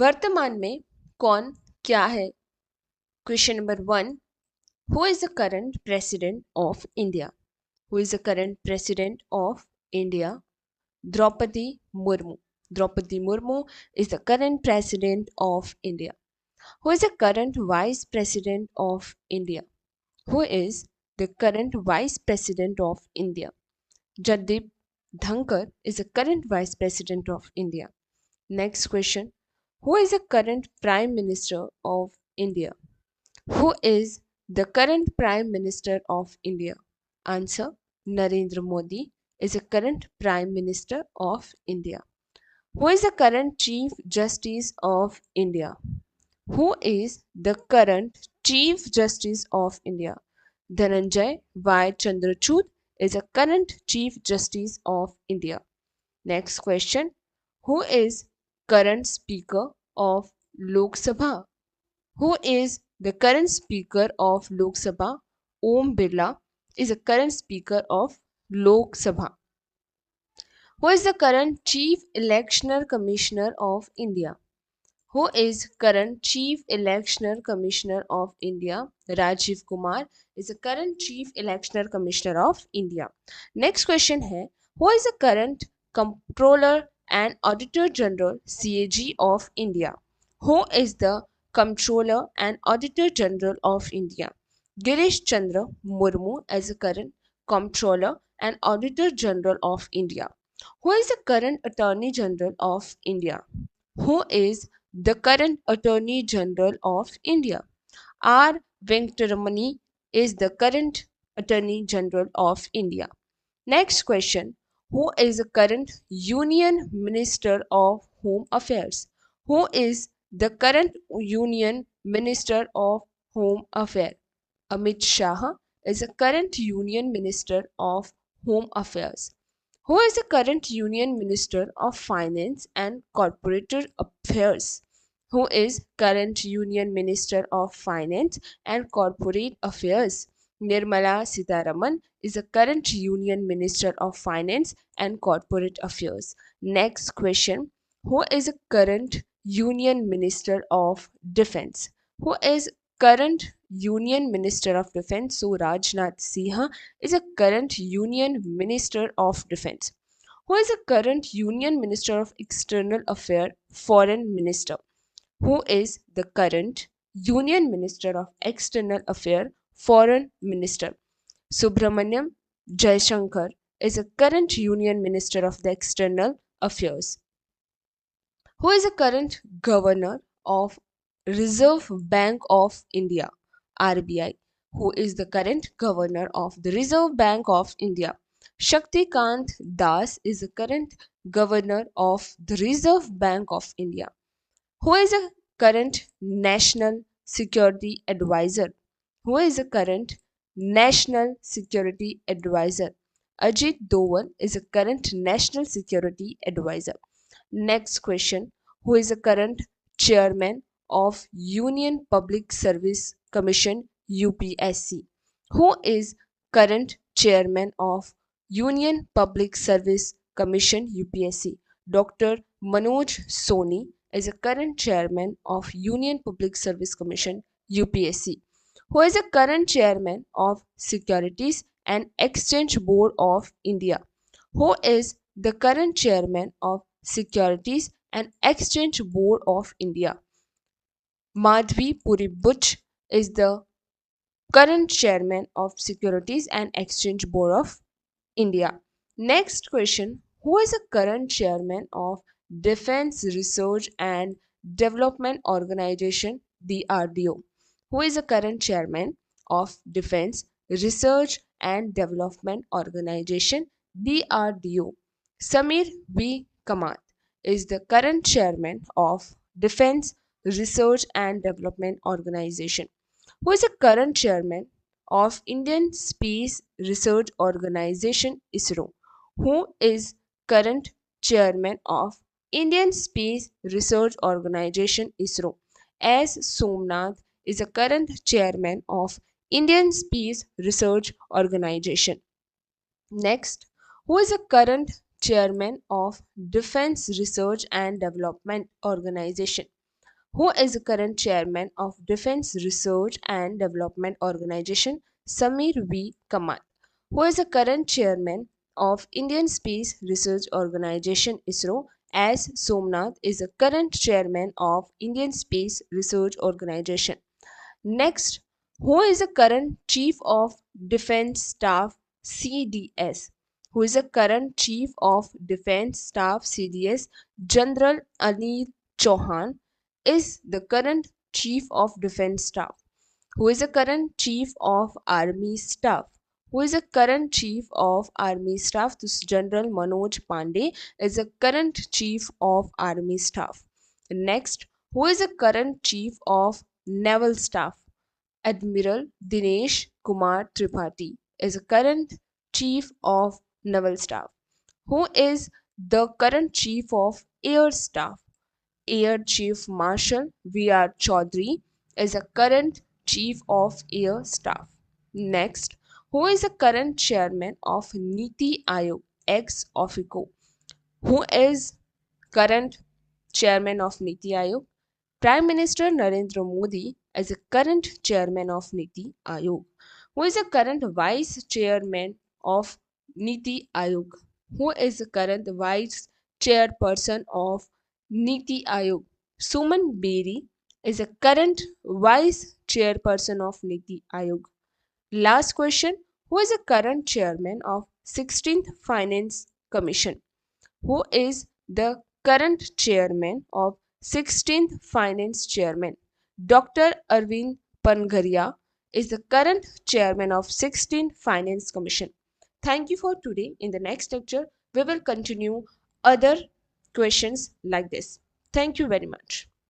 वर्तमान में कौन क्या है? Question number 1, who is the current president of India? Who is the current president of India? Draupadi Murmu. Draupadi Murmu is the current president of India. Who is the current vice president of India? Who is the current vice president of India? Jagdeep Dhankar is the current vice president of India. Next question. Who is the current prime minister of India? Who is the current prime minister of India? Answer. Narendra Modi is the current prime minister of India. Who is the current chief justice of India? Who is the current chief justice of India? Dhananjay Y. Chandrachud is the current chief justice of India. Next question. Who is current speaker of Lok Sabha? Who is the current speaker of Lok Sabha? Om Birla is the current speaker of Lok Sabha. Who is the current chief electional commissioner of India? Who is current chief electional commissioner of India? Rajiv Kumar is the current chief electional commissioner of India. Next question है, who is the current comptroller and auditor general CAG of India? Who is the comptroller and auditor general of India? Girish Chandra Murmu as the current comptroller and auditor general of India. Who is the current attorney general of India? Who is the current Attorney General of India? R. Venkatraman is the current Attorney General of India. Next question. Who is the current Union Minister of Home Affairs? Who is the current Union Minister of Home Affairs? Amit Shah is the current Union Minister of Home Affairs. Who is the current Union Minister of Finance and Corporate Affairs? Who is current Union Minister of Finance and Corporate Affairs? Nirmala Sitharaman is the current Union Minister of Finance and Corporate Affairs. Next question. Who is the current Union Minister of Defense? Who is current Union Minister of Defense? So Rajnath Singh is a current Union Minister of Defense. Who is the current Union Minister of External Affairs? Foreign Minister. Who is the current Union Minister of External Affairs? Foreign Minister. Subramaniam Jaishankar is the current Union Minister of the External Affairs. Who is the current Governor of Reserve Bank of India? RBI. Who is the current Governor of the Reserve Bank of India? Shaktikant Das is the current Governor of the Reserve Bank of India. Who is the current National Security Advisor? Who is the current National Security Advisor? Ajit Doval is the current National Security Advisor. Next question. Who is the current chairman of Union Public Service Commission UPSC? Who is current chairman of Union Public Service Commission UPSC? Dr. Manoj Soni is the current chairman of Union Public Service Commission UPSC. Who is the current chairman of Securities and Exchange Board of India? Who is the current chairman of Securities and Exchange Board of India? Madhvi Puri Buch is the current chairman of Securities and Exchange Board of India. Next question. Who is the current chairman of Defense Research and Development Organization DRDO? Who is the current chairman of Defense Research and Development Organization DRDO? Samir V. Kamath is the current chairman of Defense Research and Development Organization. Who is the current chairman of Indian Space Research Organization ISRO? Who is current chairman of Indian Space Research Organization ISRO? S. Somnath is the current chairman of Indian Space Research Organization. Next, who is the current chairman of Defense Research and Development Organization? Who is the current chairman of Defense Research and Development Organization? Samir V. Kamat. Who is the current chairman of Indian Space Research Organization ISRO? S. Somnath is the current chairman of Indian Space Research Organization. Next, who is the current Chief of Defense Staff CDS? Who is the current Chief of Defense Staff CDS? General Anil Chauhan is the current Chief of Defense Staff. Who is the current Chief of Army Staff? Who is the current Chief of Army Staff? This General Manoj Pandey is the current Chief of Army Staff. Next, who is the current Chief of Naval Staff? Admiral Dinesh Kumar Tripathi is the current Chief of Naval Staff. Who is the current Chief of Air Staff? Air Chief Marshal V.R. Chaudhary is the current Chief of Air Staff. Next, who is the current Chairman of Niti Aayog ex officio? Who is current Chairman of Niti Aayog? Prime Minister Narendra Modi is the current chairman of Niti Aayog. Who is the current vice chairman of Niti Aayog? Who is the current vice chairperson of Niti Aayog? Suman Beri is the current vice chairperson of Niti Aayog. Last question. Who is the current chairman of 16th Finance Commission? Who is the current chairman of 16th Finance Chairman? Dr. Arvind Pangharia is the current chairman of 16th Finance Commission. Thank you for today. In the next lecture, we will continue other questions like this. Thank you very much.